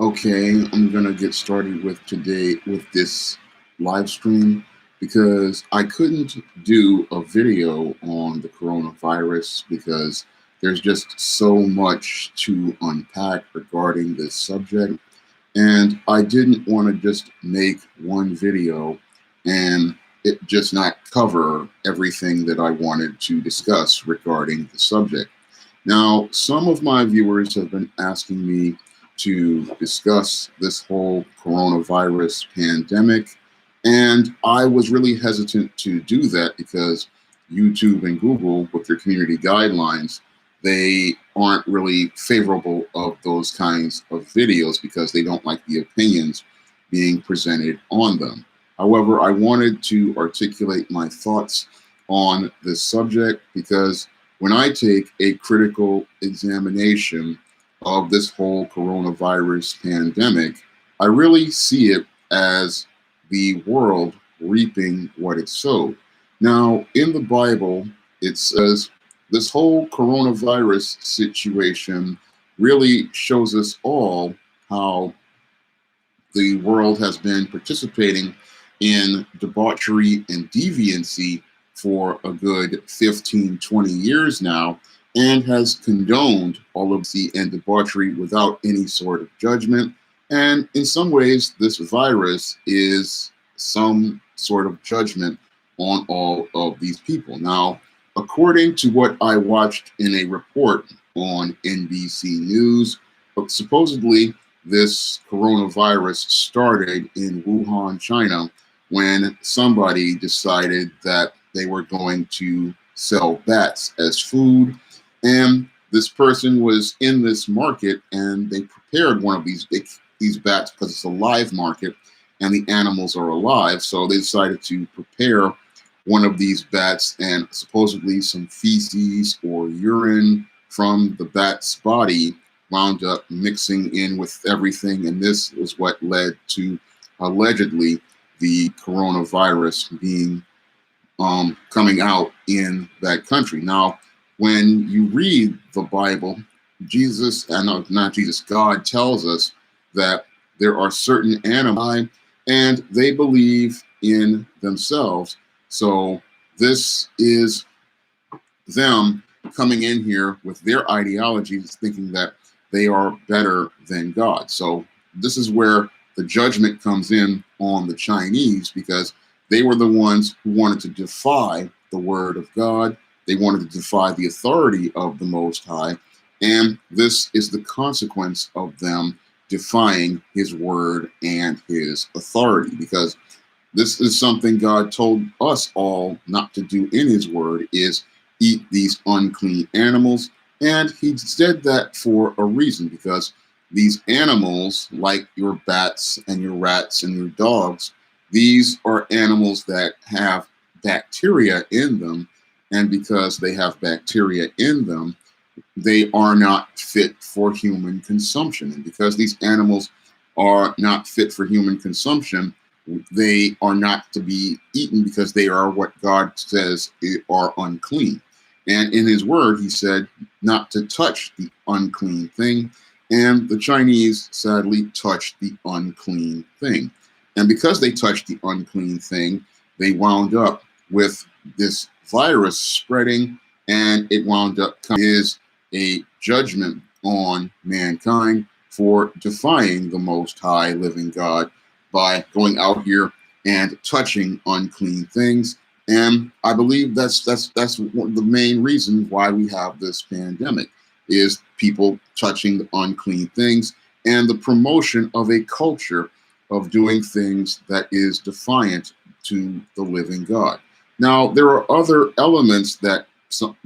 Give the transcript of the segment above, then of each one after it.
Okay, I'm gonna get started with today with this live stream because I couldn't do a video on the coronavirus because there's just so much to unpack regarding this subject. And I didn't want to just make one video and it just not cover everything that I wanted to discuss regarding the subject. Now, some of my viewers have been asking me to discuss this whole coronavirus pandemic, and I was really hesitant to do that because YouTube and Google, with their community guidelines, they aren't really favorable of those kinds of videos because they don't like the opinions being presented on them. However, I wanted to articulate my thoughts on this subject because when I take a critical examination of this whole coronavirus pandemic, I really see it as the world reaping what it sowed. Now, in the Bible, it says this whole coronavirus situation really shows us all how the world has been participating in debauchery and deviancy for a good 15, 20 years now, and has condoned all of the and debauchery without any sort of judgment. And in some ways, this virus is some sort of judgment on all of these people. Now, according to what I watched in a report on NBC News, supposedly this coronavirus started in Wuhan, China, when somebody decided that they were going to sell bats as food. And this person was in this market and they prepared one of these bats because it's a live market and the animals are alive. So they decided to prepare one of these bats, and supposedly some feces or urine from the bat's body wound up mixing in with everything. And this was what led to allegedly the coronavirus being coming out in that country. Now, when you read the Bible, God tells us that there are certain animals and they believe in themselves. So this is them coming in here with their ideologies, thinking that they are better than God. So this is where the judgment comes in on the Chinese, because they were the ones who wanted to defy the word of God. They wanted to defy the authority of the Most High. And this is the consequence of them defying his word and his authority, because this is something God told us all not to do in his word, is eat these unclean animals. And he said that for a reason, because these animals, like your bats and your rats and your dogs, these are animals that have bacteria in them. And because they have bacteria in them, they are not fit for human consumption. And because these animals are not fit for human consumption, they are not to be eaten because they are what God says are unclean. And in his word, he said not to touch the unclean thing. And the Chinese sadly touched the unclean thing. And because they touched the unclean thing, they wound up with this virus spreading, and it wound up is a judgment on mankind for defying the Most High living God by going out here and touching unclean things. And I believe that's one of the main reasons why we have this pandemic, is people touching the unclean things and the promotion of a culture of doing things that is defiant to the living God. Now, there are other elements that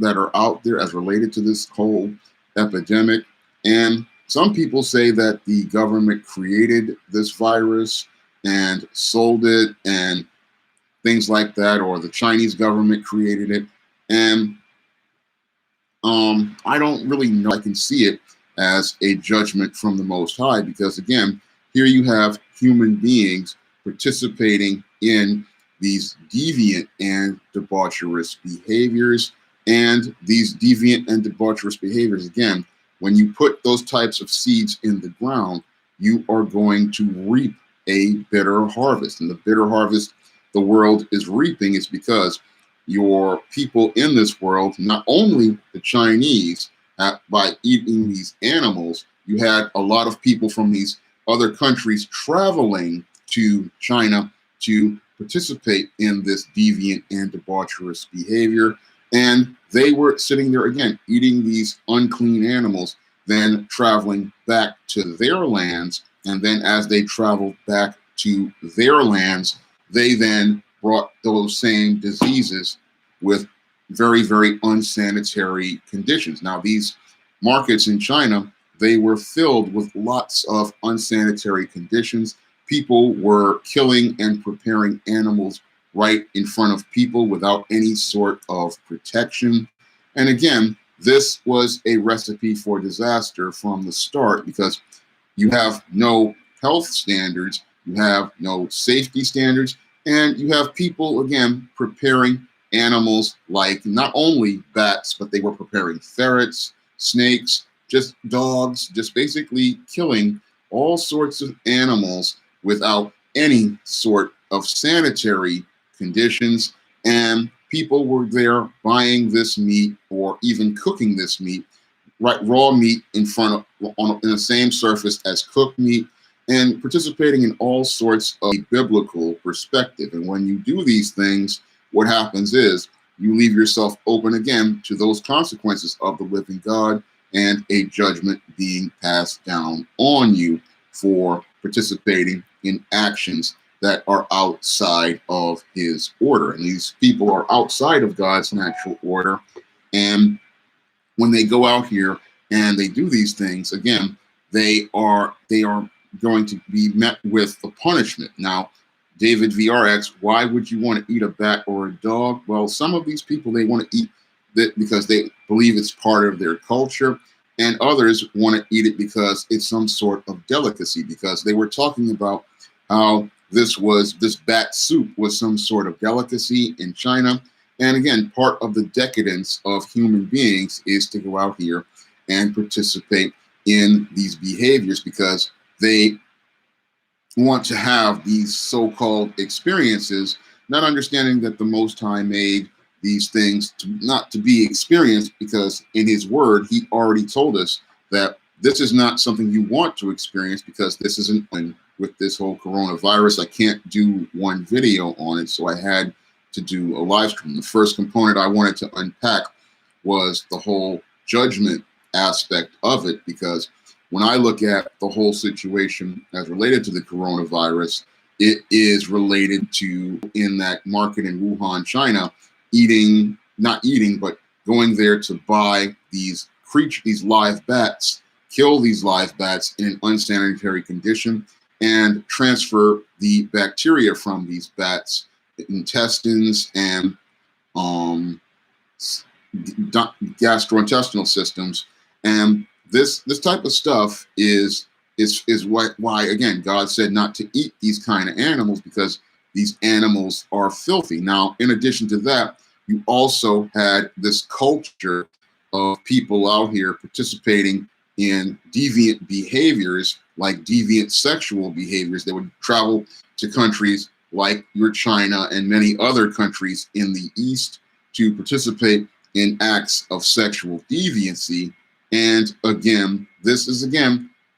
are out there as related to this whole epidemic. And some people say that the government created this virus and sold it and things like that, or the Chinese government created it. And I don't really know. I can see it as a judgment from the Most High, because again, here you have human beings participating in these deviant and debaucherous behaviors. And these deviant and debaucherous behaviors, again, when you put those types of seeds in the ground, you are going to reap a bitter harvest. And the bitter harvest the world is reaping is because your people in this world, not only the Chinese, by eating these animals, you had a lot of people from these other countries traveling to China to participate in this deviant and debaucherous behavior. And they were sitting there again, eating these unclean animals, then traveling back to their lands. And then as they traveled back to their lands, they then brought those same diseases with very, very unsanitary conditions. Now, these markets in China, they were filled with lots of unsanitary conditions. People were killing and preparing animals right in front of people without any sort of protection. And again, this was a recipe for disaster from the start because you have no health standards, you have no safety standards, and you have people, again, preparing animals like not only bats, but they were preparing ferrets, snakes, just dogs, just basically killing all sorts of animals without any sort of sanitary conditions. And people were there buying this meat or even cooking this meat, right, raw meat in front of, in the same surface as cooked meat, and participating in all sorts of biblical perspective. And when you do these things, what happens is you leave yourself open again to those consequences of the living God and a judgment being passed down on you for participating in actions that are outside of his order. And these people are outside of God's natural order. And when they go out here and they do these things, again, they are going to be met with a punishment. Now, David VRX, why would you want to eat a bat or a dog? Well, some of these people, they want to eat that because they believe it's part of their culture, and others want to eat it because it's some sort of delicacy, because they were talking about how this bat soup was some sort of delicacy in China. And again, part of the decadence of human beings is to go out here and participate in these behaviors because they want to have these so-called experiences, not understanding that the Most High made these things not to be experienced, because in his word, he already told us that this is not something you want to experience, because this isn't. With this whole coronavirus, I can't do one video on it, so I had to do a live stream. The first component I wanted to unpack was the whole judgment aspect of it, because when I look at the whole situation as related to the coronavirus, it is related to, in that market in Wuhan, China, not eating, but going there to buy these live bats, kill these live bats in an unsanitary condition, and transfer the bacteria from these bats, intestines and gastrointestinal systems. And this type of stuff is why again God said not to eat these kind of animals, because these animals are filthy. Now, in addition to that, you also had this culture of people out here participating in deviant behaviors, like deviant sexual behaviors. They would travel to countries like your China and many other countries in the East to participate in acts of sexual deviancy. And again, this is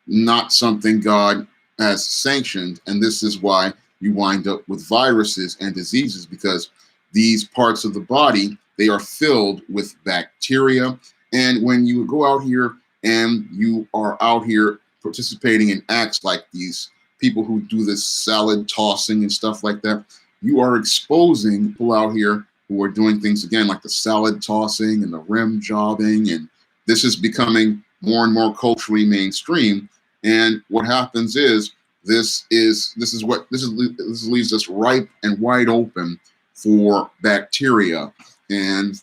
not something God has sanctioned. And this is why you wind up with viruses and diseases, because these parts of the body, they are filled with bacteria. And when you go out here and you are out here participating in acts like these people who do this salad tossing and stuff like that, you are exposing people out here who are doing things again like the salad tossing and the rim jobbing, and this is becoming more and more culturally mainstream. And what happens is this leaves us ripe and wide open for bacteria and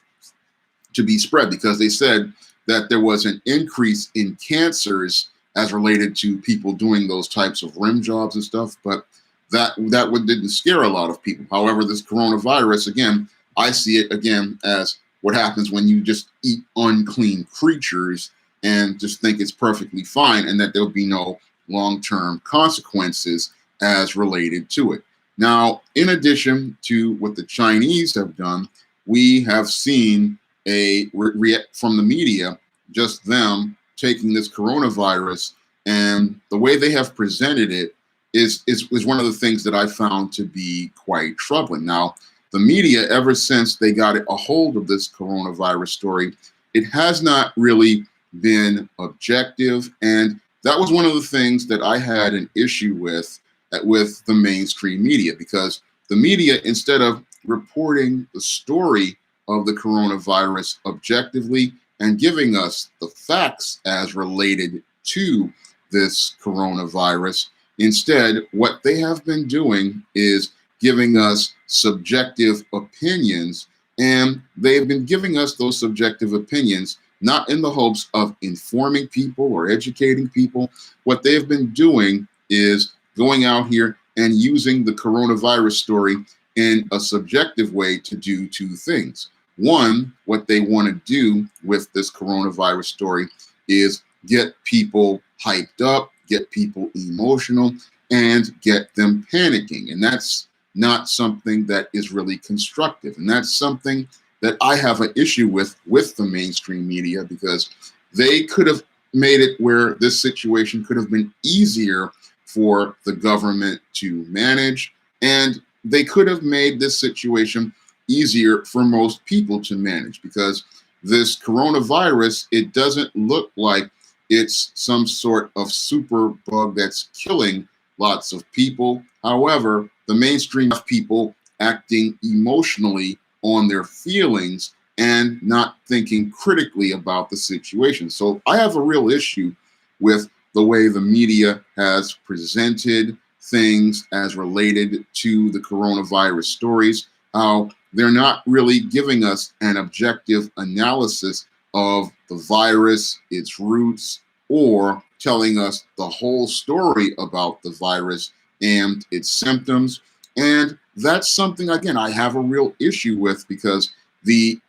to be spread, because they said that there was an increase in cancers as related to people doing those types of rim jobs and stuff, but that didn't scare a lot of people. However, this coronavirus, again, I see it again as what happens when you just eat unclean creatures and just think it's perfectly fine and that there'll be no long-term consequences as related to it. Now, in addition to what the Chinese have done, we have seen from the media, just them taking this coronavirus, and the way they have presented it is one of the things that I found to be quite troubling. Now, the media, ever since they got a hold of this coronavirus story, it has not really been objective, and that was one of the things that I had an issue with the mainstream media, because the media, instead of reporting the story of the coronavirus objectively and giving us the facts as related to this coronavirus, instead, what they have been doing is giving us subjective opinions, and they've been giving us those subjective opinions not in the hopes of informing people or educating people. What they've been doing is going out here and using the coronavirus story in a subjective way to do two things. One, what they want to do with this coronavirus story is get people hyped up, get people emotional, and get them panicking. And that's not something that is really constructive. And that's something that I have an issue with the mainstream media, because they could have made it where this situation could have been easier for the government to manage, and they could have made this situation easier for most people to manage, because this coronavirus, it doesn't look like it's some sort of super bug that's killing lots of people. However, the mainstream of people acting emotionally on their feelings and not thinking critically about the situation. So I have a real issue with the way the media has presented things as related to the coronavirus stories, how they're not really giving us an objective analysis of the virus, its roots, or telling us the whole story about the virus and its symptoms. And that's something, again, I have a real issue with, because the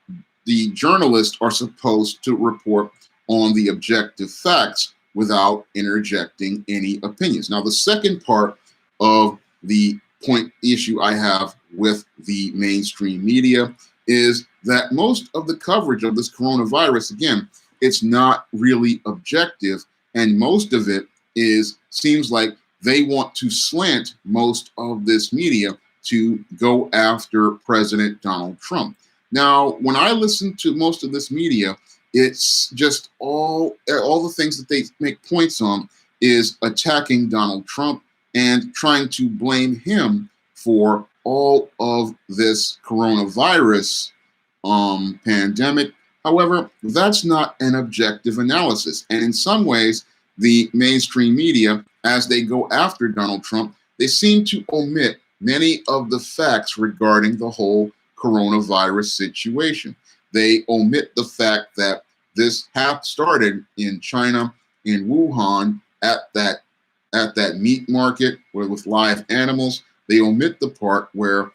journalists are supposed to report on the objective facts without interjecting any opinions. Now, the second part of the issue I have with the mainstream media is that most of the coverage of this coronavirus, again, it's not really objective, and most of it seems like they want to slant most of this media to go after President Donald Trump. Now, when I listen to most of this media, it's just all the things that they make points on is attacking Donald Trump and trying to blame him for all of this coronavirus pandemic. However, that's not an objective analysis. And in some ways, the mainstream media, as they go after Donald Trump, they seem to omit many of the facts regarding the whole coronavirus situation. They omit the fact that this started in China, in Wuhan, at that meat market with live animals. They omit the part where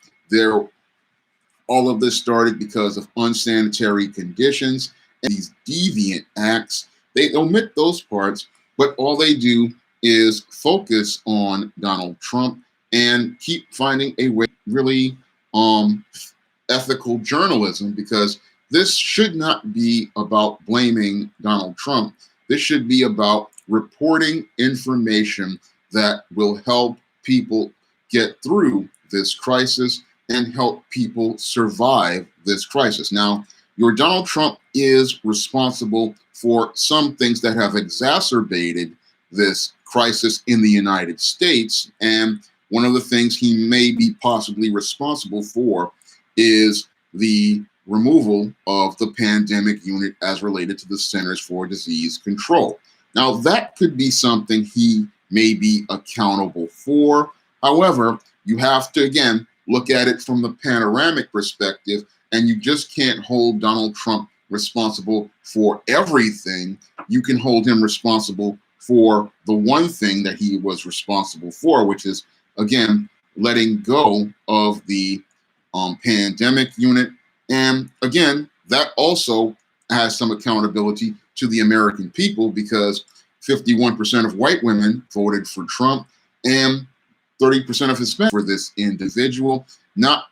all of this started because of unsanitary conditions and these deviant acts. They omit those parts, but all they do is focus on Donald Trump and keep finding a way, really ethical journalism, because this should not be about blaming Donald Trump. This should be about reporting information that will help people get through this crisis and help people survive this crisis. Now, your Donald Trump is responsible for some things that have exacerbated this crisis in the United States. And one of the things he may be possibly responsible for is the removal of the pandemic unit as related to the Centers for Disease Control. Now, that could be something he may be accountable for. However, you have to, again, look at it from the panoramic perspective, and you just can't hold Donald Trump responsible for everything. You can hold him responsible for the one thing that he was responsible for, which is, again, letting go of the pandemic unit. And again, that also has some accountability to the American people, because 51% of white women voted for Trump, and 30% of Hispanics for this individual, not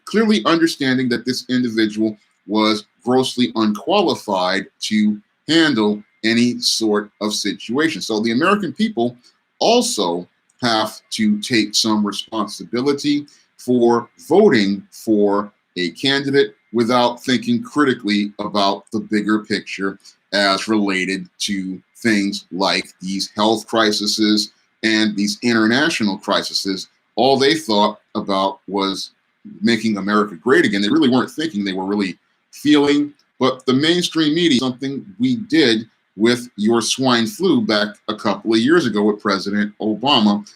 clearly understanding that this individual was grossly unqualified to handle any sort of situation. So the American people also have to take some responsibility for voting for a candidate without thinking critically about the bigger picture as related to things like these health crises and these international crises. All they thought about was making America great again. They really weren't thinking, they were really feeling. But the mainstream media, something we did with your swine flu back a couple of years ago with President Obama,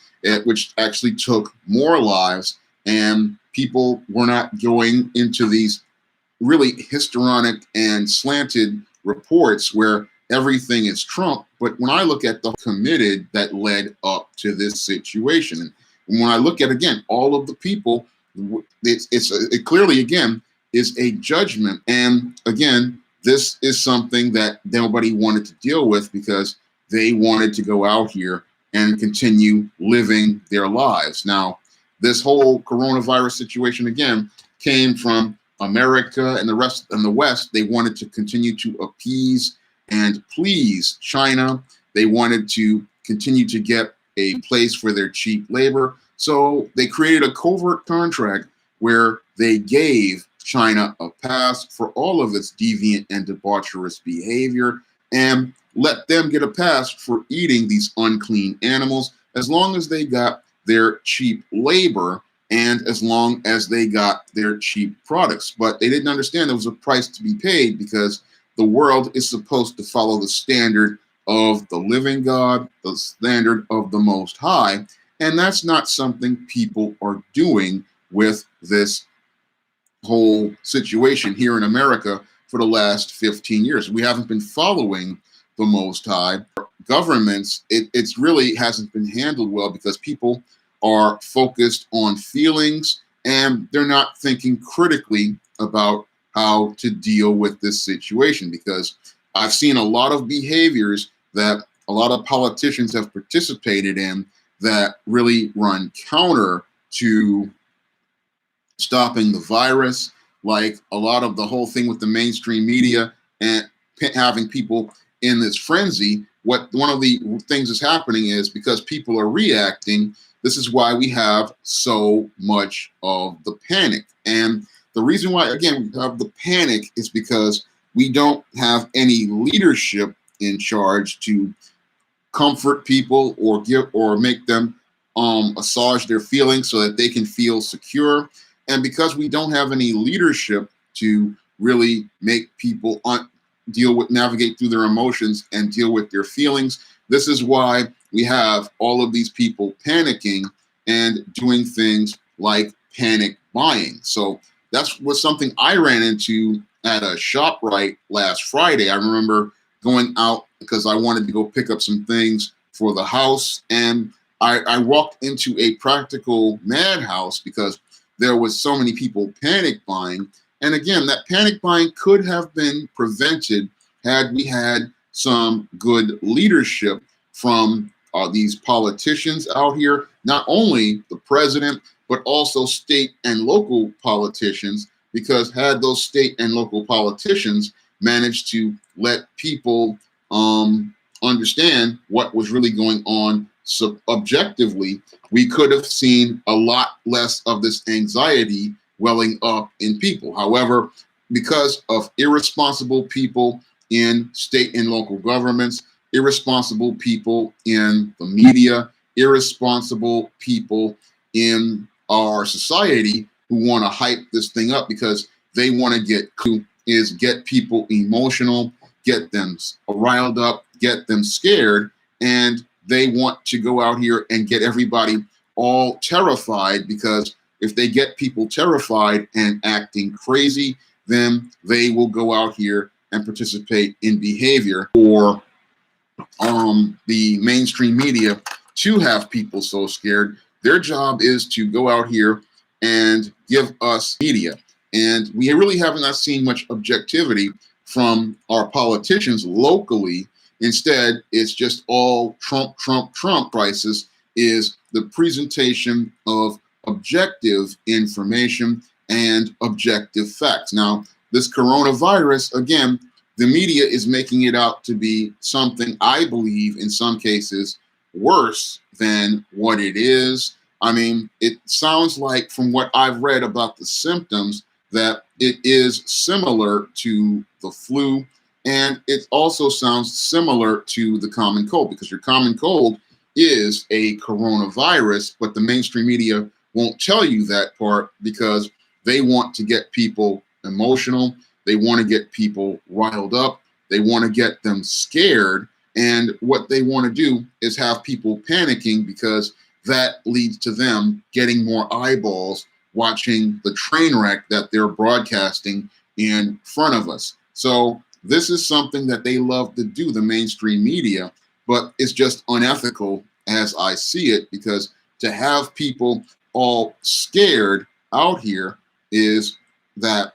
which actually took more lives, and people were not going into these really histrionic and slanted reports where everything is Trump. But when I look at the committed that led up to this situation, and when I look at, again, all of the people, it clearly, again, is a judgment. And again, this is something that nobody wanted to deal with because they wanted to go out here and continue living their lives. Now, this whole coronavirus situation, again, came from America and the rest and the West. They wanted to continue to appease and please China. They wanted to continue to get a place for their cheap labor. So they created a covert contract where they gave China a pass for all of its deviant and debaucherous behavior and let them get a pass for eating these unclean animals as long as they got their cheap labor and as long as they got their cheap products. But they didn't understand there was a price to be paid because the world is supposed to follow the standard of the living God, the standard of the Most High. And that's not something people are doing with this whole situation here in America for the last 15 years. We haven't been following the Most High. Governments, it's really hasn't been handled well because people are focused on feelings and they're not thinking critically about how to deal with this situation, because I've seen a lot of behaviors that a lot of politicians have participated in that really run counter to stopping the virus, like a lot of the whole thing with the mainstream media and having people in this frenzy. What one of the things that's happening is because people are reacting, this is why we have so much of the panic. And the reason why, again, we have the panic is because we don't have any leadership in charge to comfort people or give or make them massage their feelings so that they can feel secure. And because we don't have any leadership to really make people navigate through their emotions and deal with their feelings, this is why we have all of these people panicking and doing things like panic buying. So that's was something I ran into at a ShopRite last Friday. I remember going out because I wanted to go pick up some things for the house, and I walked into a practical madhouse because there was so many people panic buying. And again, that panic buying could have been prevented had we had some good leadership from these politicians out here, not only the president, but also state and local politicians, because had those state and local politicians managed to let people understand what was really going on objectively, we could have seen a lot less of this anxiety welling up in people. However, because of irresponsible people in state and local governments, irresponsible people in the media, irresponsible people in our society who want to hype this thing up because they want to get people emotional, get them riled up, get them scared, and they want to go out here and get everybody all terrified, because if they get people terrified and acting crazy, then they will go out here and participate in behavior for the mainstream media to have people so scared. Their job is to go out here and give us media. And we really have not seen much objectivity from our politicians locally, Instead, it's just all Trump, Trump, Trump crisis is the presentation of objective information and objective facts. Now, this coronavirus, again, the media is making it out to be something, I believe, in some cases, worse than what it is. I mean, it sounds like, from what I've read about the symptoms, that it is similar to the flu. And it also sounds similar to the common cold, because your common cold is a coronavirus, but the mainstream media won't tell you that part because they want to get people emotional. They want to get people riled up. They want to get them scared. And what they want to do is have people panicking, because that leads to them getting more eyeballs watching the train wreck that they're broadcasting in front of us. So this is something that they love to do, the mainstream media, but it's just unethical as I see it, because to have people all scared out here is that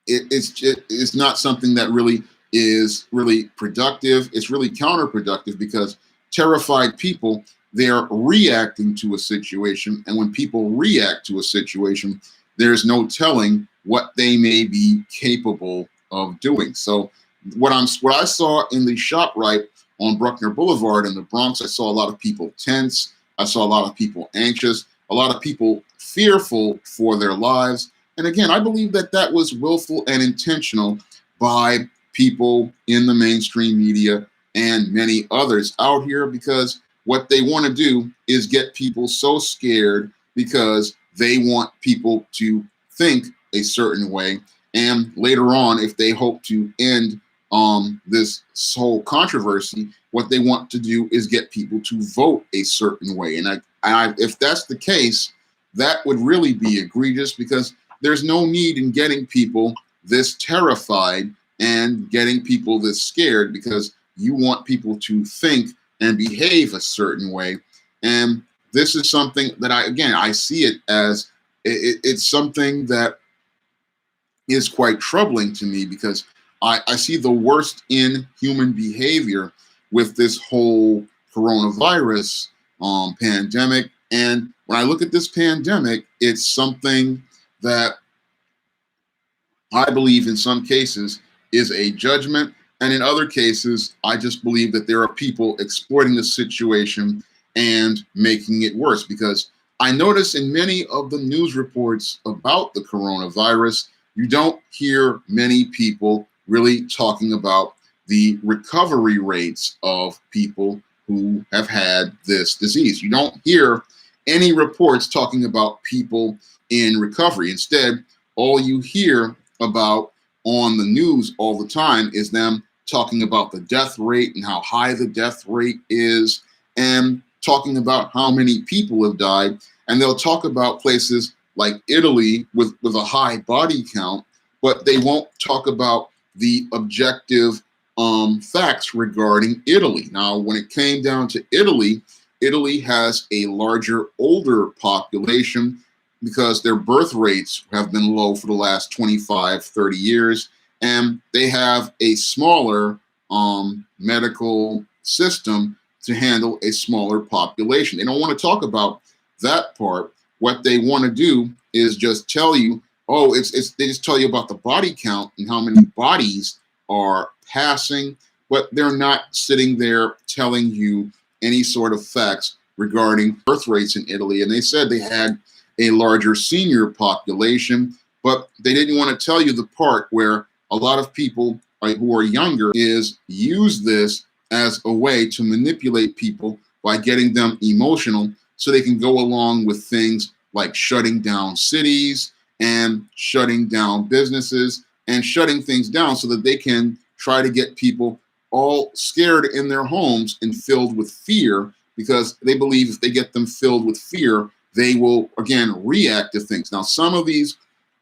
it's not something that really is really productive. It's really counterproductive, because terrified people, they're reacting to a situation. And when people react to a situation, there's no telling what they may be capable of doing. So what I saw in the ShopRite on Bruckner Boulevard in the Bronx, I saw a lot of people tense. I saw a lot of people anxious, a lot of people fearful for their lives. And again, I believe that that was willful and intentional by people in the mainstream media and many others out here, because what they want to do is get people so scared because they want people to think a certain way. And later on, if they hope to end this whole controversy, what they want to do is get people to vote a certain way. And if that's the case, that would really be egregious, because there's no need in getting people this terrified and getting people this scared, because you want people to think and behave a certain way. And this is something that I see it as it's something that is quite troubling to me, because I see the worst in human behavior with this whole coronavirus pandemic. And when I look at this pandemic, it's something that I believe in some cases is a judgment. And in other cases, I just believe that there are people exploiting the situation and making it worse, because I notice in many of the news reports about the coronavirus, you don't hear many people really talking about the recovery rates of people who have had this disease. You don't hear any reports talking about people in recovery. Instead, all you hear about on the news all the time is them talking about the death rate and how high the death rate is, and talking about how many people have died. And they'll talk about places like Italy with a high body count, but they won't talk about the objective facts regarding Italy. Now, when it came down to Italy, Italy has a larger, older population, because their birth rates have been low for the last 25, 30 years. And they have a smaller medical system to handle a smaller population. They don't want to talk about that part. What they want to do is just tell you, oh, they just tell you about the body count and how many bodies are passing, but they're not sitting there telling you any sort of facts regarding birth rates in Italy. And they said they had a larger senior population, but they didn't want to tell you the part where a lot of people who are younger use this as a way to manipulate people by getting them emotional, so they can go along with things like shutting down cities and shutting down businesses and shutting things down, so that they can try to get people all scared in their homes and filled with fear, because they believe if they get them filled with fear, they will, again, react to things. Now, some of these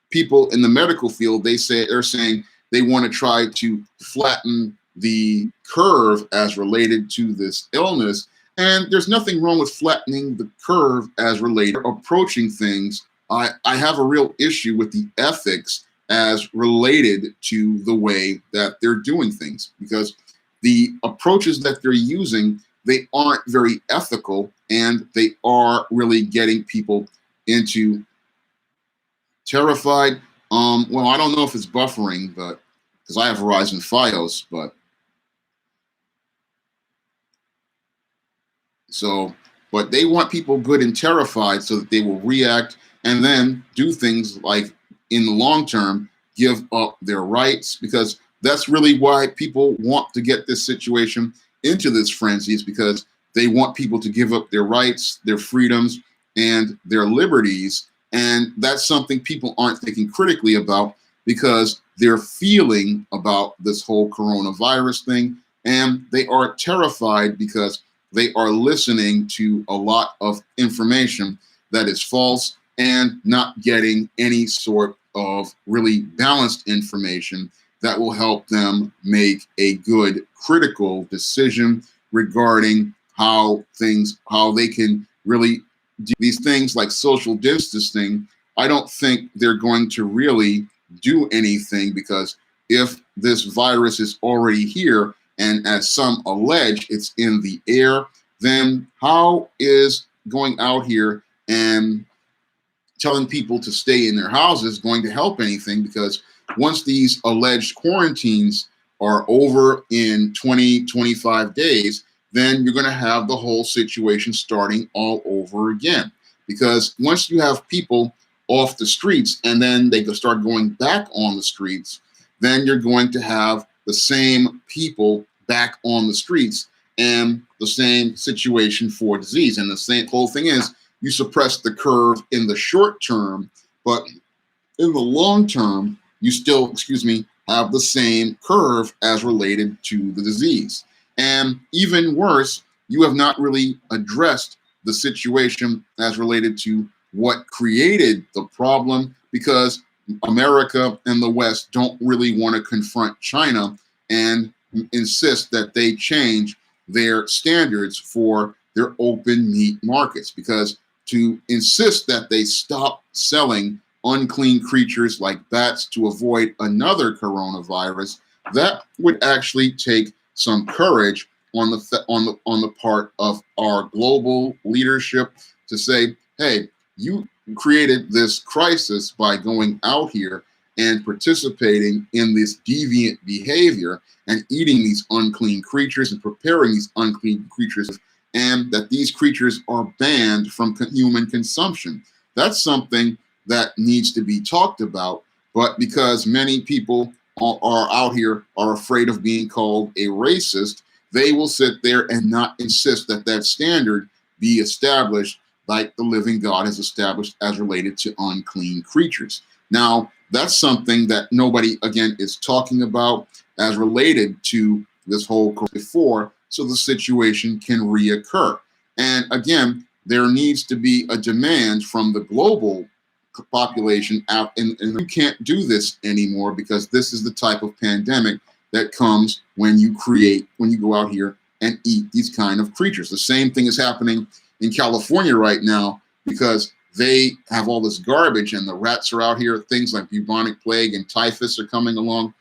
people in the medical field, they're saying they want to try to flatten the curve as related to this illness. And there's nothing wrong with flattening the curve as related to approaching things. I have a real issue with the ethics as related to the way that they're doing things, because the approaches that they're using, they aren't very ethical, and they are really getting people into terrified. Well, I don't know if it's buffering, but because I have Verizon Fios, but so, but they want people good and terrified so that they will react and then do things like, in the long term, give up their rights, because that's really why people want to get this situation into this frenzy, is because they want people to give up their rights, their freedoms, and their liberties. And that's something people aren't thinking critically about, because they're feeling about this whole coronavirus thing, and they are terrified because they are listening to a lot of information that is false and not getting any sort of really balanced information that will help them make a good critical decision regarding how they can really do these things like social distancing. I don't think they're going to really do anything, because if this virus is already here, and as some allege, it's in the air, then how is going out here and telling people to stay in their houses going to help anything? Because once these alleged quarantines are over in 20, 25 days, then you're going to have the whole situation starting all over again. Because once you have people off the streets and then they start going back on the streets, then you're going to have the same people back on the streets and the same situation for disease. And the same whole thing is, you suppress the curve in the short term, but in the long term, you still, have the same curve as related to the disease. And even worse, you have not really addressed the situation as related to what created the problem, because America and the West don't really want to confront China and insist that they change their standards for their open meat markets, because to insist that they stop selling unclean creatures like bats to avoid another coronavirus, that would actually take some courage on the part of our global leadership to say, hey, you created this crisis by going out here and participating in this deviant behavior and eating these unclean creatures and preparing these unclean creatures, and that these creatures are banned from human consumption. That's something that needs to be talked about. But because many people are out here are afraid of being called a racist, they will sit there and not insist that that standard be established like the living God has established as related to unclean creatures. Now, that's something that nobody, again, is talking about as related to this whole before, so the situation can reoccur. And again, there needs to be a demand from the global population out, and you can't do this anymore, because this is the type of pandemic that comes when you go out here and eat these kind of creatures. The same thing is happening in California right now, because they have all this garbage and the rats are out here. Things like bubonic plague and typhus are coming along,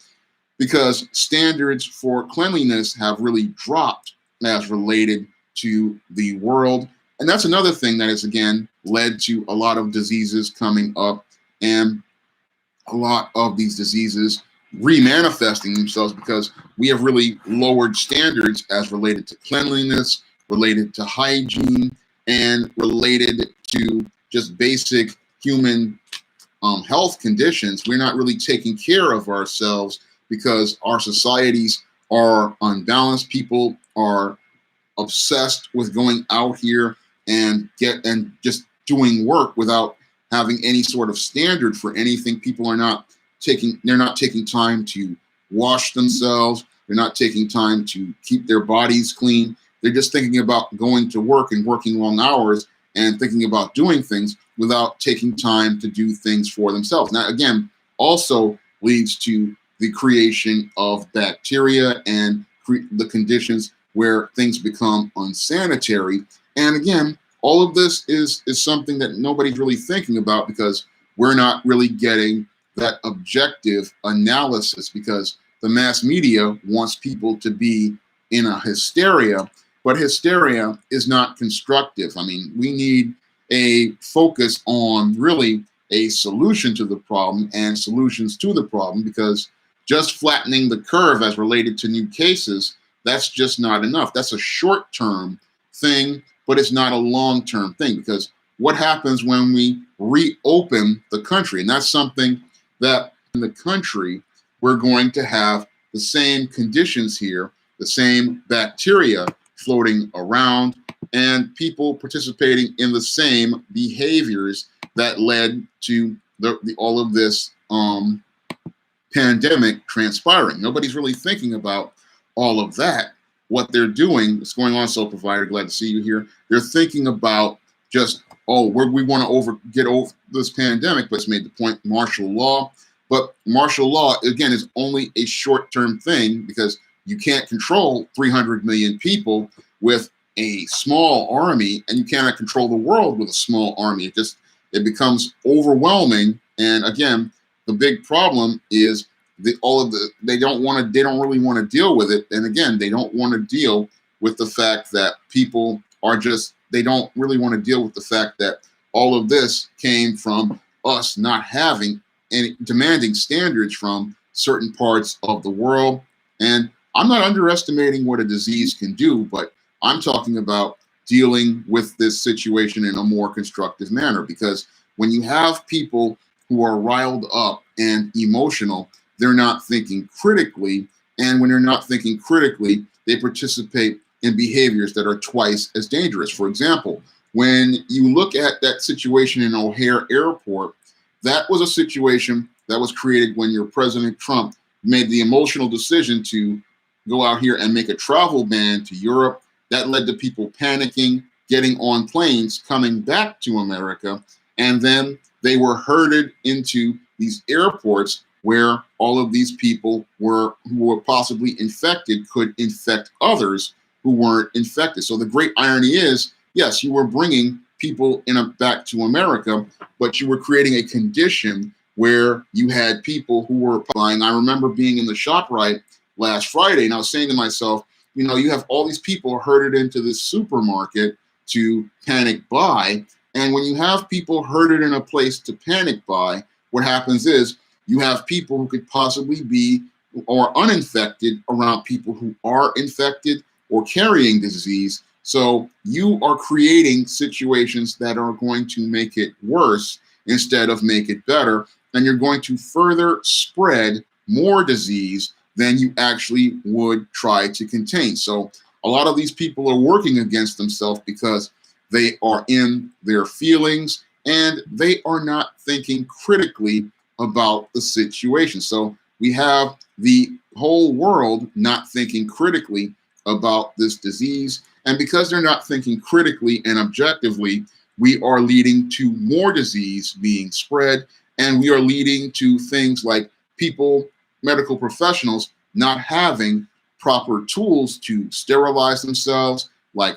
because standards for cleanliness have really dropped as related to the world. And that's another thing that has, again, led to a lot of diseases coming up, and a lot of these diseases remanifesting themselves, because we have really lowered standards as related to cleanliness, related to hygiene, and related to just basic human health conditions. We're not really taking care of ourselves because our societies are unbalanced. People are obsessed with going out here and just doing work without having any sort of standard for anything. They're not taking time to wash themselves. They're not taking time to keep their bodies clean. They're just thinking about going to work and working long hours and thinking about doing things without taking time to do things for themselves. Now, again, also leads to the creation of bacteria and the conditions where things become unsanitary. And again, all of this is something that nobody's really thinking about, because we're not really getting that objective analysis, because the mass media wants people to be in a hysteria, but hysteria is not constructive. I mean, we need a focus on really a solution to the problem and solutions to the problem, because just flattening the curve as related to new cases, that's just not enough. That's a short-term thing, but it's not a long-term thing, because what happens when we reopen the country? And that's something that in the country, we're going to have the same conditions here, the same bacteria floating around, and people participating in the same behaviors that led to all of this pandemic transpiring. Nobody's really thinking about all of that. What they're doing, what's going on, sole provider, glad to see you here. They're thinking about just, oh, we want to get over this pandemic, but it's made the point martial law. But martial law, again, is only a short-term thing, because you can't control 300 million people with a small army, and you cannot control the world with a small army. It becomes overwhelming. And again, the big problem is they don't really want to deal with it. And again, they don't want to deal with the fact that people are they don't really want to deal with the fact that all of this came from us not having and demanding standards from certain parts of the world. And I'm not underestimating what a disease can do, but I'm talking about dealing with this situation in a more constructive manner, because when you have people who are riled up and emotional, they're not thinking critically. And when they're not thinking critically, they participate in behaviors that are twice as dangerous. For example, when you look at that situation in O'Hare Airport, that was a situation that was created when your President Trump made the emotional decision to go out here and make a travel ban to Europe. That led to people panicking, getting on planes, coming back to America, and then they were herded into these airports where all of these people who were possibly infected could infect others who weren't infected. So the great irony is, yes, you were bringing people back to America, but you were creating a condition where you had people who were buying. I remember being in the ShopRite last Friday, and I was saying to myself, you have all these people herded into this supermarket to panic buy. And when you have people herded in a place to panic buy, what happens is you have people who could possibly be or uninfected around people who are infected or carrying disease. So you are creating situations that are going to make it worse instead of make it better. And you're going to further spread more disease than you actually would try to contain. So a lot of these people are working against themselves because they are in their feelings and they are not thinking critically about the situation. So we have the whole world not thinking critically about this disease. And because they're not thinking critically and objectively, we are leading to more disease being spread. And we are leading to things like medical professionals, not having proper tools to sterilize themselves, like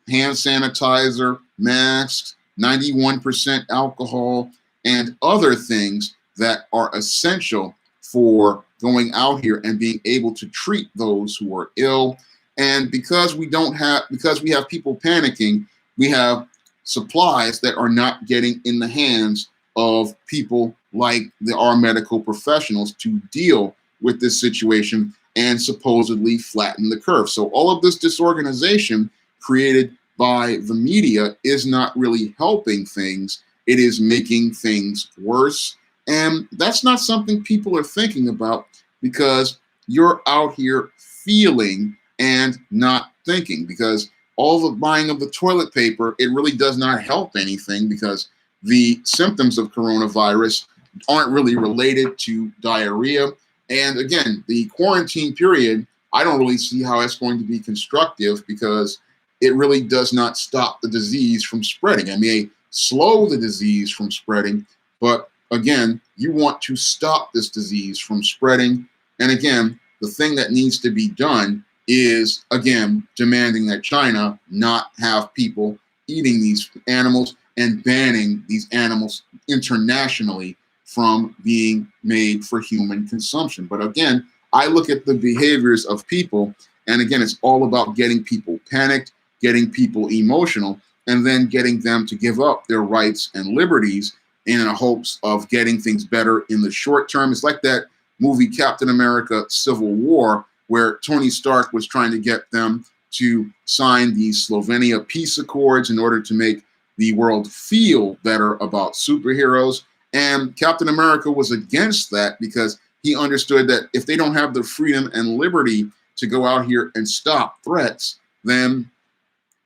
hand sanitizer, masks, 91% alcohol, and other things that are essential for going out here and being able to treat those who are ill. And because we have people panicking, we have supplies that are not getting in the hands of people like our medical professionals to deal with this situation and supposedly flatten the curve. So all of this disorganization created by the media is not really helping things. It is making things worse. And that's not something people are thinking about, because you're out here feeling and not thinking. Because all the buying of the toilet paper, it really does not help anything, because the symptoms of coronavirus aren't really related to diarrhea. And again, the quarantine period, I don't really see how it's going to be constructive, because it really does not stop the disease from spreading. It may slow the disease from spreading, but again, you want to stop this disease from spreading. And again, the thing that needs to be done is, again, demanding that China not have people eating these animals and banning these animals internationally from being made for human consumption. But again, I look at the behaviors of people, And again, it's all about getting people panicked, getting people emotional, and then getting them to give up their rights and liberties in the hopes of getting things better in the short term. It's like that movie Captain America Civil War, where Tony Stark was trying to get them to sign the Slovenia peace accords in order to make the world feel better about superheroes. And Captain America was against that because he understood that if they don't have the freedom and liberty to go out here and stop threats, then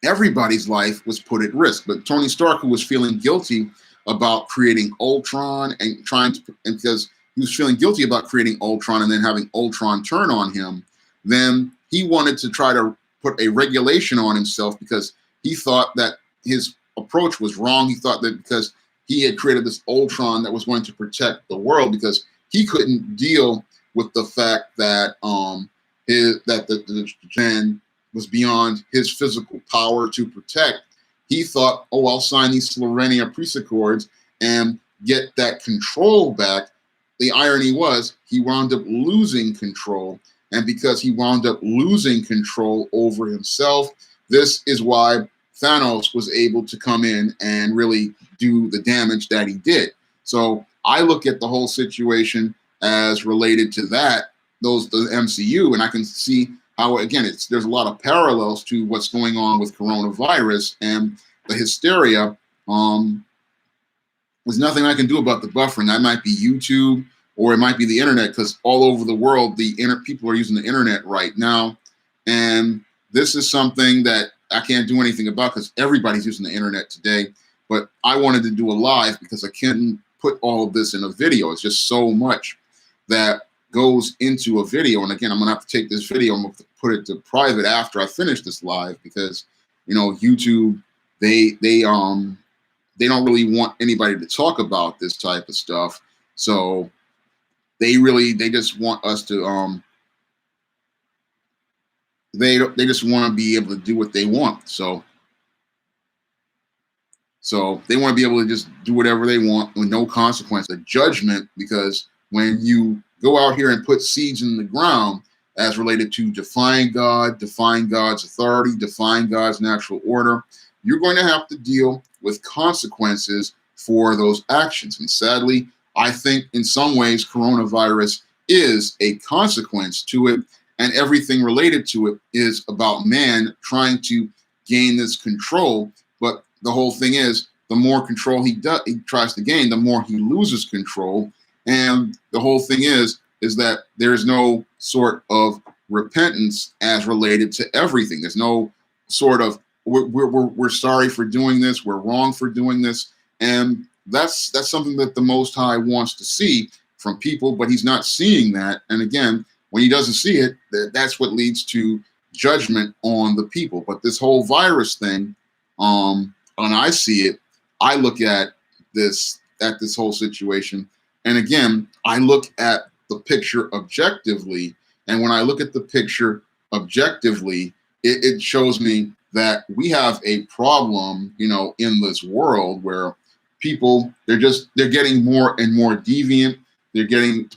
everybody's life was put at risk. But Tony Stark, who was feeling guilty about creating Ultron and because he was feeling guilty about creating Ultron and then having Ultron turn on him, then he wanted to try to put a regulation on himself because he thought that his approach was wrong. He thought that because he had created this Ultron that was going to protect the world, because he couldn't deal with the fact that the Gen was beyond his physical power to protect. He thought, oh, I'll sign these Slovenia peace accords and get that control back. The irony was he wound up losing control. And because he wound up losing control over himself, this is why Thanos was able to come in and really do the damage that he did. So I look at the whole situation as related to that, the MCU, and I can see how, again, there's a lot of parallels to what's going on with coronavirus and the hysteria. There's nothing I can do about the buffering. That might be YouTube or it might be the internet, because all over the world, people are using the internet right now. And this is something that I can't do anything about because everybody's using the internet today. But I wanted to do a live because I couldn't put all of this in a video. It's just so much that goes into a video. And again, I'm gonna have to take this video, I'm gonna put it to private after I finish this live, because YouTube, they don't really want anybody to talk about this type of stuff. So they just want us to they just want to be able to do what they want. So they want to be able to just do whatever they want with no consequence, a judgment, because when you go out here and put seeds in the ground as related to defying God, defying God's authority, defying God's natural order, you're going to have to deal with consequences for those actions. And sadly, I think in some ways coronavirus is a consequence to it, and everything related to it is about man trying to gain this control. But the whole thing is, the more control he tries to gain, the more he loses control. And the whole thing is that there's no sort of repentance as related to everything. There's no sort of we're sorry for doing this, we're wrong for doing this, and that's something that the Most High wants to see from people, but he's not seeing that. And again, when he doesn't see it, that's what leads to judgment on the people. But this whole virus thing, when I see it, I look at this whole situation, and again, I look at the picture objectively. And when I look at the picture objectively, it shows me that we have a problem, in this world where people, they're getting more and more deviant. They're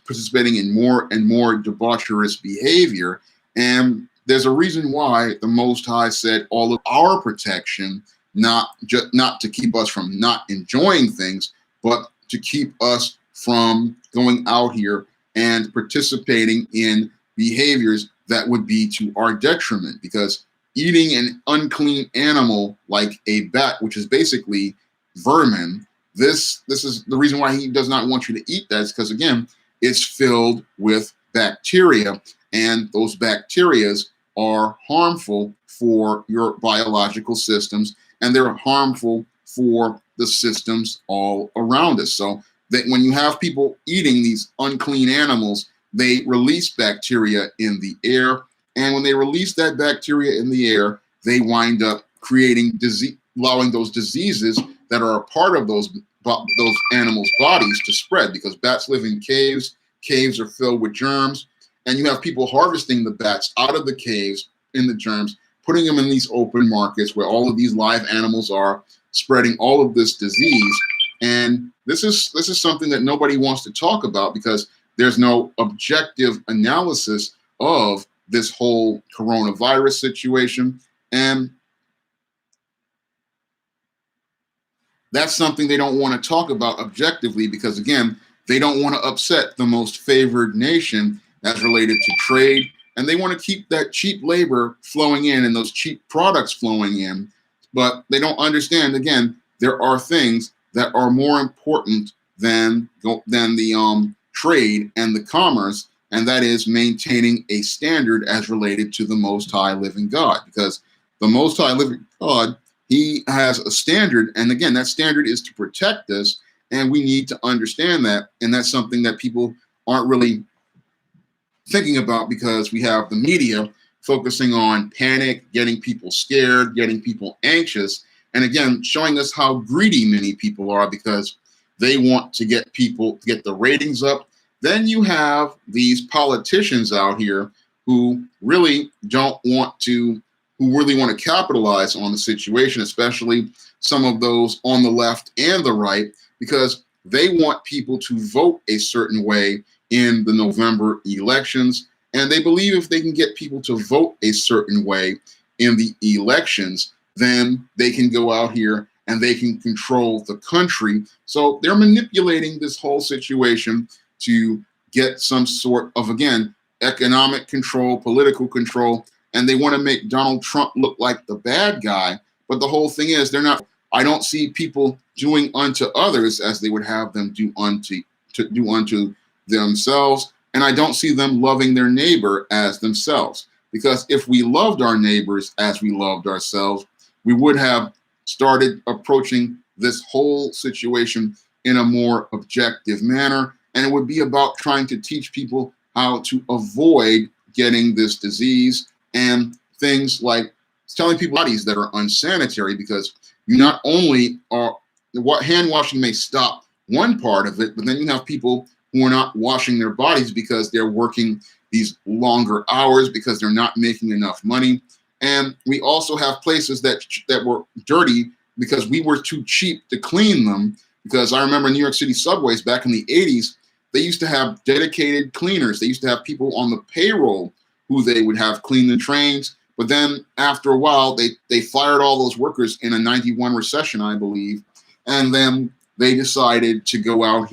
participating in more and more debaucherous behavior. And there's a reason why the Most High said all of our protection, not to keep us from not enjoying things, but to keep us from going out here and participating in behaviors that would be to our detriment. Because eating an unclean animal like a bat, which is basically vermin, this is the reason why he does not want you to eat that, is because, again, it's filled with bacteria, and those bacteria are harmful for your biological systems, and they're harmful for the systems all around us. So that when you have people eating these unclean animals, they release bacteria in the air, and when they release that bacteria in the air, they wind up creating disease, allowing those diseases that are a part of those animals' bodies to spread, because bats live in caves. Caves are filled with germs, and you have people harvesting the bats out of the caves in the germs, putting them in these open markets where all of these live animals are, spreading all of this disease. And this is something that nobody wants to talk about, because there's no objective analysis of this whole coronavirus situation. And that's something they don't want to talk about objectively because, again, they don't want to upset the most favored nation as related to trade. And they want to keep that cheap labor flowing in and those cheap products flowing in. But they don't understand, again, there are things that are more important than the trade and the commerce, and that is maintaining a standard as related to the Most High living God. Because the Most High living God, he has a standard, and again, that standard is to protect us, and we need to understand that. And that's something that people aren't really thinking about because we have the media focusing on panic, getting people scared, getting people anxious, and again, showing us how greedy many people are because they want to get the ratings up. Then you have these politicians out here who really want to capitalize on the situation, especially some of those on the left and the right, because they want people to vote a certain way in the November elections. And they believe if they can get people to vote a certain way in the elections, then they can go out here and they can control the country. So they're manipulating this whole situation to get some sort of, again, economic control, political control, and they want to make Donald Trump look like the bad guy. But the whole thing is, I don't see people doing unto others as they would have them do unto themselves. And I don't see them loving their neighbor as themselves. Because if we loved our neighbors as we loved ourselves, we would have started approaching this whole situation in a more objective manner. And it would be about trying to teach people how to avoid getting this disease and things like telling people bodies that are unsanitary, because you not only are hand washing may stop one part of it, but then you have people who are not washing their bodies because they're working these longer hours because they're not making enough money. And we also have places that were dirty because we were too cheap to clean them. Because I remember New York City subways back in the 80s, they used to have dedicated cleaners. They used to have people on the payroll who they would have clean the trains. But then after a while, they fired all those workers in a 91 recession, I believe. And then they decided to go out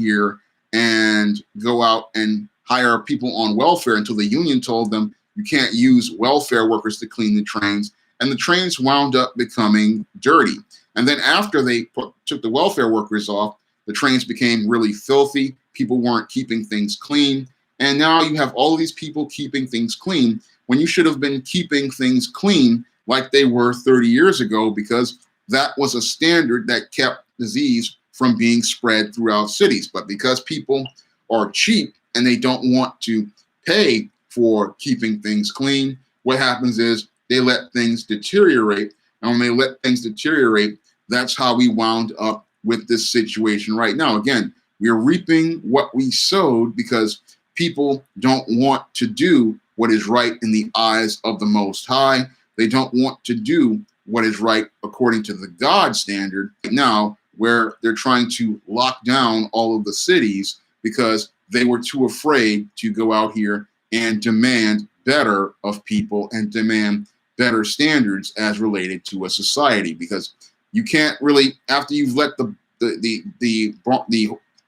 and hire people on welfare until the union told them you can't use welfare workers to clean the trains. And the trains wound up becoming dirty. And then after they took the welfare workers off, the trains became really filthy. People weren't keeping things clean. And now you have all of these people keeping things clean when you should have been keeping things clean like they were 30 years ago, because that was a standard that kept disease from being spread throughout cities. But because people are cheap and they don't want to pay for keeping things clean, what happens is they let things deteriorate. And when they let things deteriorate, that's how we wound up with this situation right now. Again, we are reaping what we sowed because people don't want to do what is right in the eyes of the Most High. They don't want to do what is right according to the God standard right now, where they're trying to lock down all of the cities because they were too afraid to go out here and demand better of people and demand better standards as related to a society. Because you can't really, after you've let the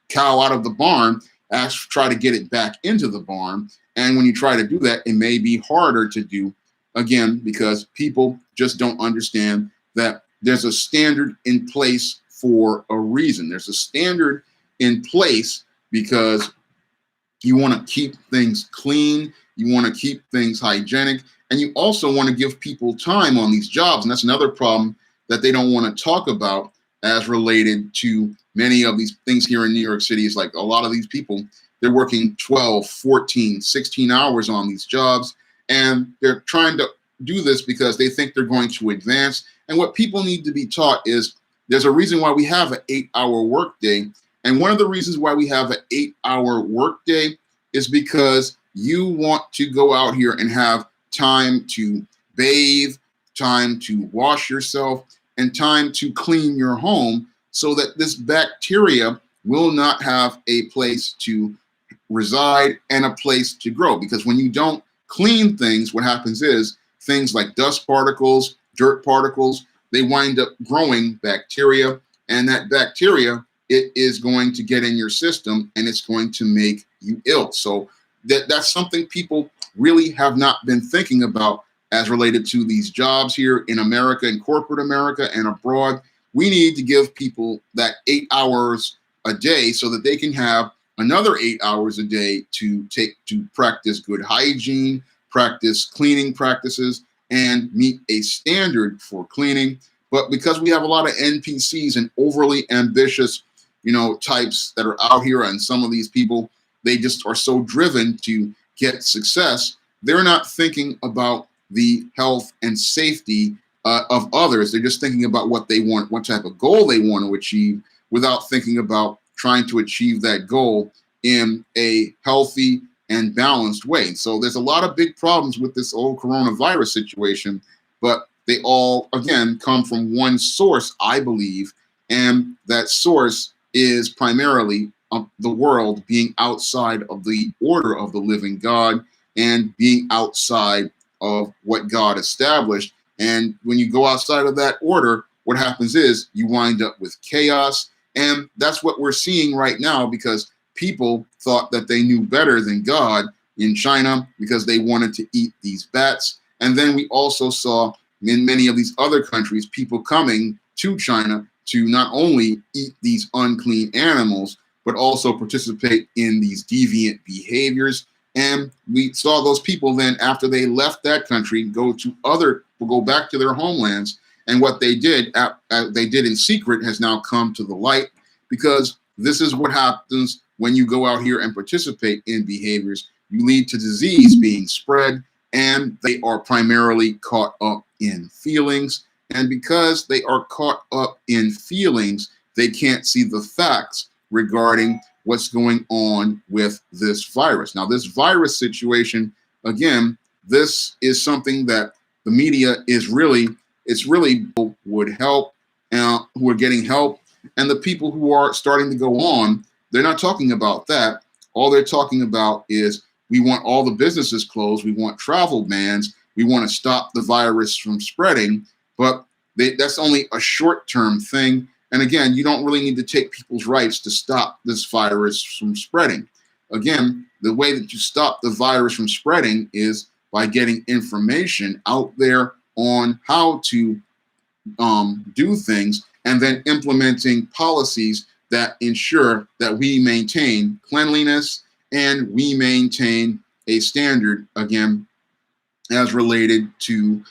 cow out of the barn, try to get it back into the barn. And when you try to do that, it may be harder to do, again, because people just don't understand that there's a standard in place for a reason. There's a standard in place because you want to keep things clean, you want to keep things hygienic, and you also want to give people time on these jobs. And that's another problem that they don't want to talk about as related to many of these things here in New York City. Is like a lot of these people, they're working 12, 14, 16 hours on these jobs, and they're trying to do this because they think they're going to advance. And what people need to be taught is there's a reason why we have an 8-hour workday. And one of the reasons why we have an 8-hour workday is because you want to go out here and have time to bathe, time to wash yourself, and time to clean your home so that this bacteria will not have a place to reside and a place to grow. Because when you don't clean things, what happens is things like dust particles, dirt particles, they wind up growing bacteria, and that bacteria, it is going to get in your system and it's going to make you ill. So that's something people really have not been thinking about as related to these jobs here in America, in corporate America and abroad. We need to give people that 8 hours a day so that they can have another 8 hours a day to practice good hygiene, practice cleaning practices, and meet a standard for cleaning. But because we have a lot of NPCs and overly ambitious, types that are out here, and some of these people, they just are so driven to get success, they're not thinking about the health and safety of others. They're just thinking about what they want, what type of goal they want to achieve, without thinking about trying to achieve that goal in a healthy and balanced way. So there's a lot of big problems with this old coronavirus situation, but they all, again, come from one source, I believe, and that source is primarily the world being outside of the order of the living God and being outside of what God established. And when you go outside of that order, what happens is you wind up with chaos. And that's what we're seeing right now, because people thought that they knew better than God in China because they wanted to eat these bats. And then we also saw in many of these other countries, people coming to China to not only eat these unclean animals, but also participate in these deviant behaviors. And we saw those people then, after they left that country, go back to their homelands. And what they did in secret has now come to the light, because this is what happens when you go out here and participate in behaviors. You lead to disease being spread, and they are primarily caught up in feelings. And because they are caught up in feelings, they can't see the facts regarding what's going on with this virus. Now, this virus situation, again, this is something that the media is really would help, who are getting help. And the people who are starting to go on, they're not talking about that. All they're talking about is, we want all the businesses closed. We want travel bans. We want to stop the virus from spreading. But that's only a short-term thing. And again, you don't really need to take people's rights to stop this virus from spreading. Again, the way that you stop the virus from spreading is by getting information out there on how to do things, and then implementing policies that ensure that we maintain cleanliness and we maintain a standard, again, as related to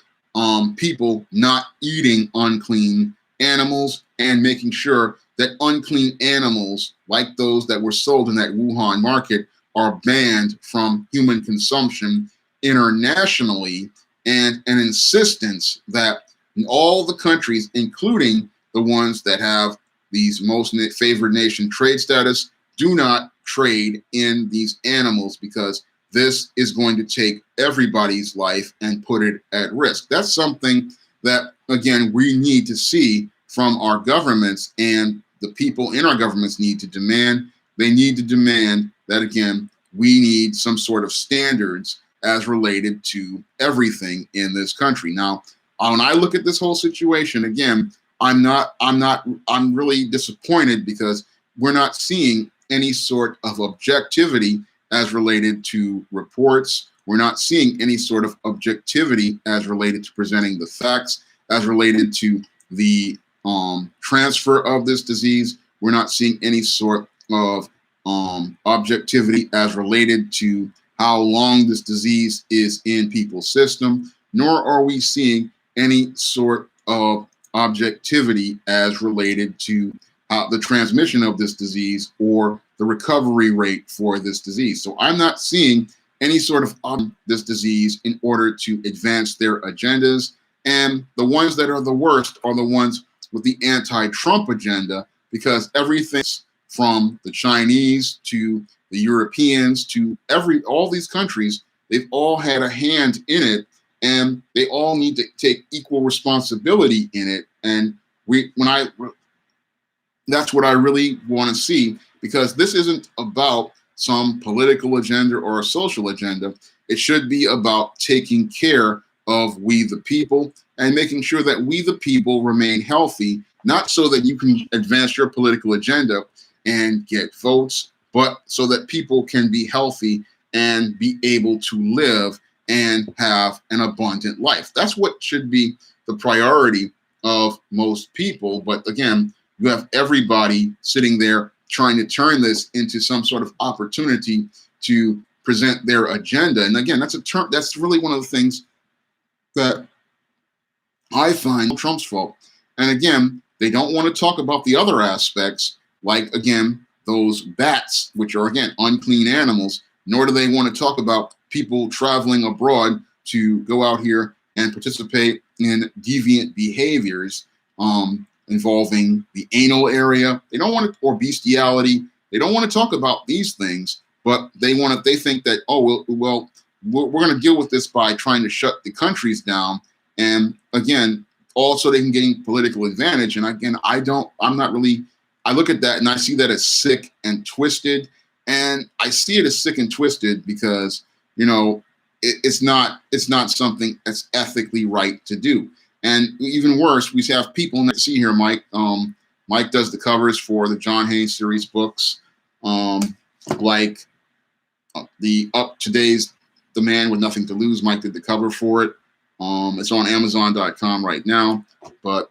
people not eating unclean animals, and making sure that unclean animals like those that were sold in that Wuhan market are banned from human consumption internationally, and an insistence that in all the countries, including the ones that have these most favored nation trade status, do not trade in these animals, because this is going to take everybody's life and put it at risk. That's something that, again, we need to see from our governments, and the people in our governments need to demand. They need to demand that, again, we need some sort of standards as related to everything in this country. Now, when I look at this whole situation, again, I'm really disappointed, because we're not seeing any sort of objectivity as related to reports. We're not seeing any sort of objectivity as related to presenting the facts, as related to the transfer of this disease. We're not seeing any sort of objectivity as related to how long this disease is in people's system, nor are we seeing any sort of objectivity as related to the transmission of this disease or the recovery rate for this disease. So I'm not seeing any sort of this disease in order to advance their agendas. And the ones that are the worst are the ones with the anti-Trump agenda, because everything from the Chinese to the Europeans to all these countries, they've all had a hand in it, and they all need to take equal responsibility in it. And that's what I really want to see, because this isn't about some political agenda or a social agenda. It should be about taking care of we the people and making sure that we the people remain healthy, not so that you can advance your political agenda and get votes, but so that people can be healthy and be able to live and have an abundant life. That's what should be the priority of most people. But again, you have everybody sitting there trying to turn this into some sort of opportunity to present their agenda. And again, that's really one of the things that I find Trump's fault. And again, they don't want to talk about the other aspects, like, again, those bats, which are, again, unclean animals, nor do they want to talk about people traveling abroad to go out here and participate in deviant behaviors involving the anal area. They don't want to, or bestiality. They don't want to talk about these things, but they think that, oh, well, we're going to deal with this by trying to shut the countries down. And again, also they can gain political advantage. And again, I look at that and I see that as sick and twisted. And I see it as sick and twisted because, it's not something that's ethically right to do. And even worse, we have people that see here, Mike. Mike does the covers for the John Hayes series books, like today's The Man with Nothing to Lose. Mike did the cover for it. It's on Amazon.com right now. But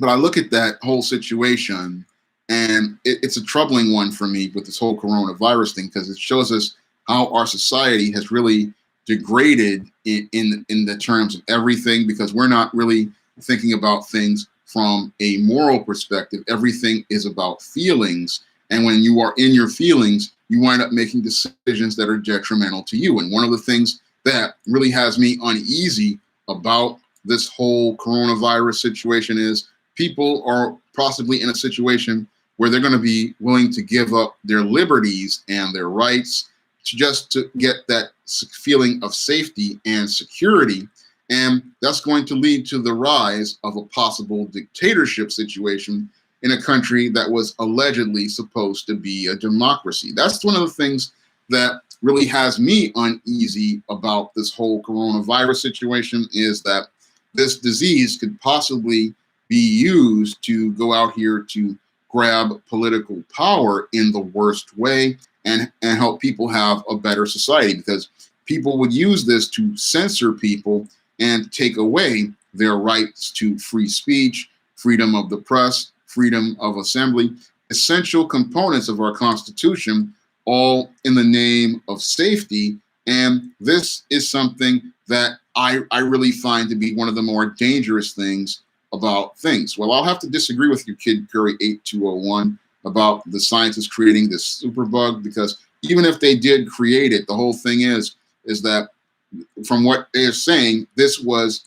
I look at that whole situation, and it's a troubling one for me with this whole coronavirus thing, because it shows us how our society has really degraded in the terms of everything, because we're not really thinking about things from a moral perspective. Everything is about feelings. And when you are in your feelings, you wind up making decisions that are detrimental to you. And one of the things that really has me uneasy about this whole coronavirus situation is people are possibly in a situation where they're going to be willing to give up their liberties and their rights to get that feeling of safety and security. And that's going to lead to the rise of a possible dictatorship situation in a country that was allegedly supposed to be a democracy. That's one of the things that really has me uneasy about this whole coronavirus situation, is that this disease could possibly be used to go out here to grab political power in the worst way and help people have a better society, because people would use this to censor people and take away their rights to free speech, freedom of the press, freedom of assembly, essential components of our Constitution, all in the name of safety. And this is something that I really find to be one of the more dangerous things about things. Well, I'll have to disagree with you, Kid Curry 8201, about the scientists creating this superbug, because even if they did create it, the whole thing is that from what they're saying, this was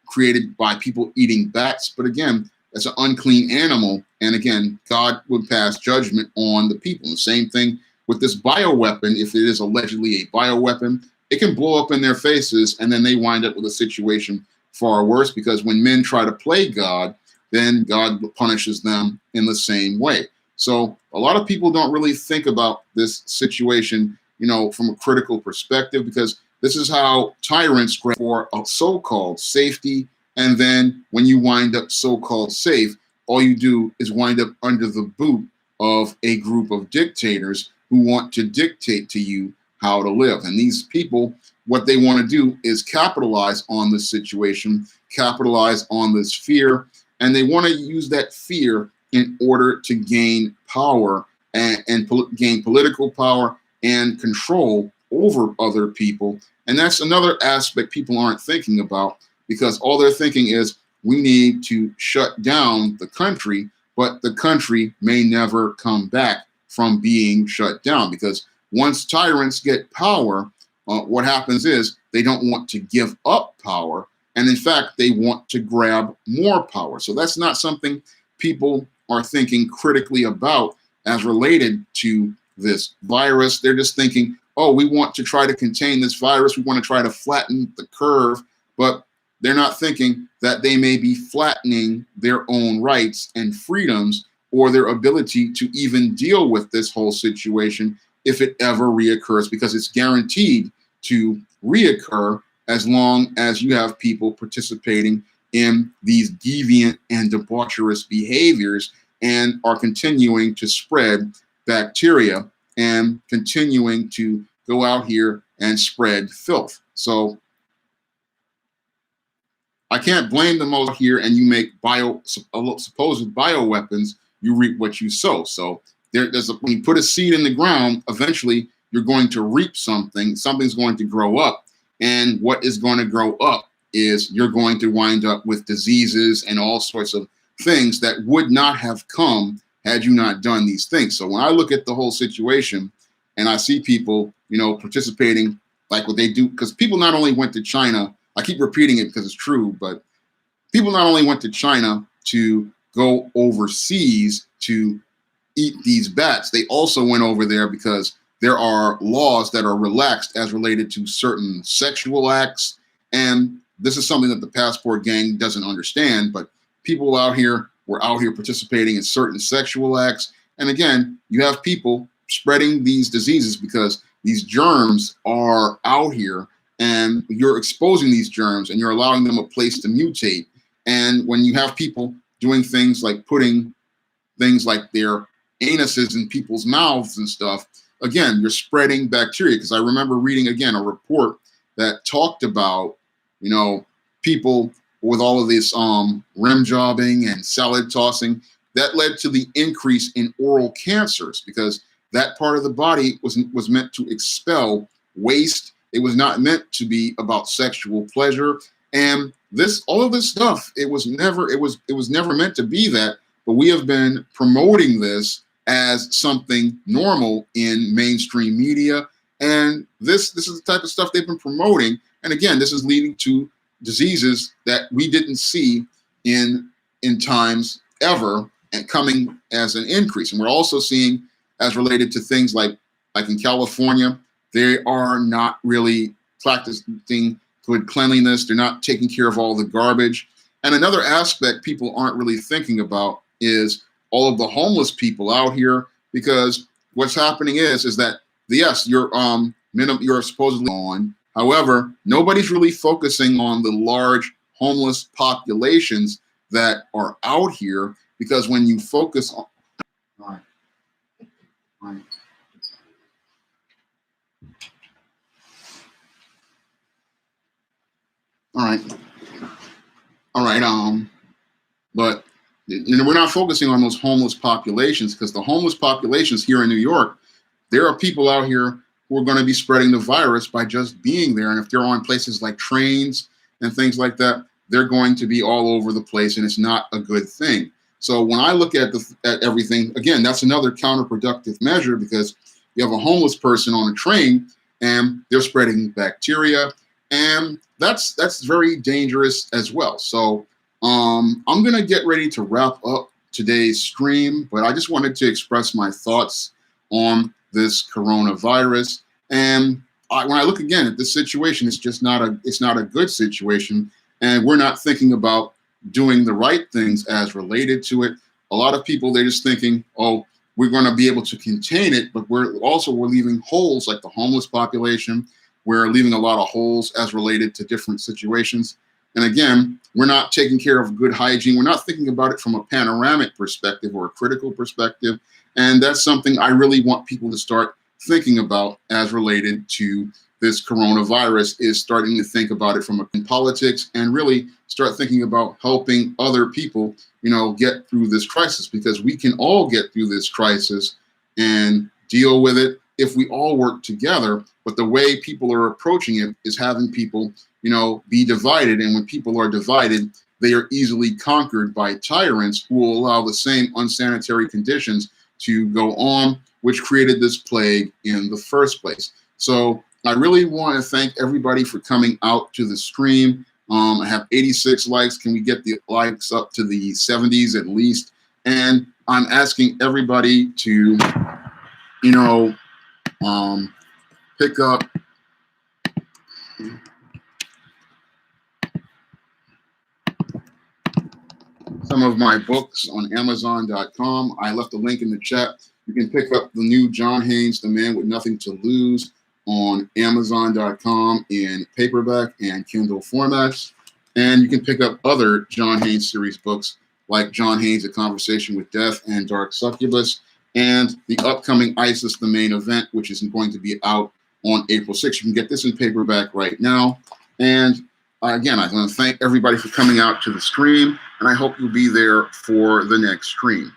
created by people eating bats. But again, that's an unclean animal. And again, God would pass judgment on the people. The same thing with this bioweapon. If it is allegedly a bioweapon, it can blow up in their faces, and then they wind up with a situation far worse, because when men try to play God, then God punishes them in the same way. So a lot of people don't really think about this situation, from a critical perspective, because this is how tyrants grab for a so-called safety. And then when you wind up so-called safe, all you do is wind up under the boot of a group of dictators who want to dictate to you how to live. And these people, what they want to do is capitalize on this situation, capitalize on this fear, and they want to use that fear in order to gain power and gain political power and control over other people. And that's another aspect people aren't thinking about, because all they're thinking is, we need to shut down the country, but the country may never come back from being shut down, because once tyrants get power, what happens is they don't want to give up power. And in fact, they want to grab more power. So that's not something people are thinking critically about as related to this virus. They're just thinking, oh, we want to try to contain this virus. We want to try to flatten the curve. But they're not thinking that they may be flattening their own rights and freedoms or their ability to even deal with this whole situation if it ever reoccurs, because it's guaranteed to reoccur as long as you have people participating in these deviant and debaucherous behaviors and are continuing to spread bacteria and continuing to go out here and spread filth. So I can't blame them all here, and you make supposed bioweapons, you reap what you sow. So when you put a seed in the ground, eventually you're going to reap something. Something's going to grow up, and what is going to grow up is you're going to wind up with diseases and all sorts of things that would not have come had you not done these things. So when I look at the whole situation and I see people, participating like what they do, because people not only went to China, I keep repeating it because it's true, but people not only went to China to go overseas to eat these bats, they also went over there because there are laws that are relaxed as related to certain sexual acts. And this is something that the passport gang doesn't understand, but people were out here participating in certain sexual acts. And again, you have people spreading these diseases because these germs are out here, and you're exposing these germs and you're allowing them a place to mutate. And when you have people doing things like putting things like their anuses in people's mouths and stuff, again, you're spreading bacteria. Because I remember reading, again, a report that talked about, people with all of this rim jobbing and salad tossing, that led to the increase in oral cancers, because that part of the body was meant to expel waste. It was not meant to be about sexual pleasure. And all of this stuff, it was never meant to be that, but we have been promoting this as something normal in mainstream media. And this is the type of stuff they've been promoting. And again, this is leading to diseases that we didn't see in times ever, and coming as an increase. And we're also seeing, as related to things like in California, they are not really practicing good cleanliness. They're not taking care of all the garbage. And another aspect people aren't really thinking about is all of the homeless people out here, because what's happening is that, yes, you're supposedly on. However, nobody's really focusing on the large homeless populations that are out here, because when you focus on, all right. But we're not focusing on those homeless populations, because the homeless populations here in New York, there are people out here who are going to be spreading the virus by just being there. And if they're on places like trains and things like that, they're going to be all over the place, and it's not a good thing. So when I look at everything, again, that's another counterproductive measure, because you have a homeless person on a train and they're spreading bacteria, and that's very dangerous as well. So I'm going to get ready to wrap up today's stream, but I just wanted to express my thoughts on this coronavirus. And when I look again at this situation, it's not a good situation, and we're not thinking about doing the right things as related to it. A lot of people, they're just thinking, oh, we're going to be able to contain it, but we're leaving holes, like the homeless population. We're leaving a lot of holes as related to different situations. And again, we're not taking care of good hygiene. We're not thinking about it from a panoramic perspective or a critical perspective. And that's something I really want people to start thinking about as related to this coronavirus, is starting to think about it from politics, and really start thinking about helping other people, get through this crisis, because we can all get through this crisis and deal with it if we all work together. But the way people are approaching it is having people, be divided. And when people are divided, they are easily conquered by tyrants who will allow the same unsanitary conditions to go on, which created this plague in the first place. So I really want to thank everybody for coming out to the stream. I have 86 likes. Can we get the likes up to the 70s at least? And I'm asking everybody to, pick up. some of my books on Amazon.com. I left a link in the chat. You can pick up the new John Haynes, The Man with Nothing to Lose, on Amazon.com in paperback and Kindle formats. And you can pick up other John Haynes series books like John Haynes, A Conversation with Death and Dark Succubus, and the upcoming ISIS, The Main Event, which is going to be out on April 6th. You can get this in paperback right now. And again, I want to thank everybody for coming out to the stream, and I hope you'll be there for the next stream.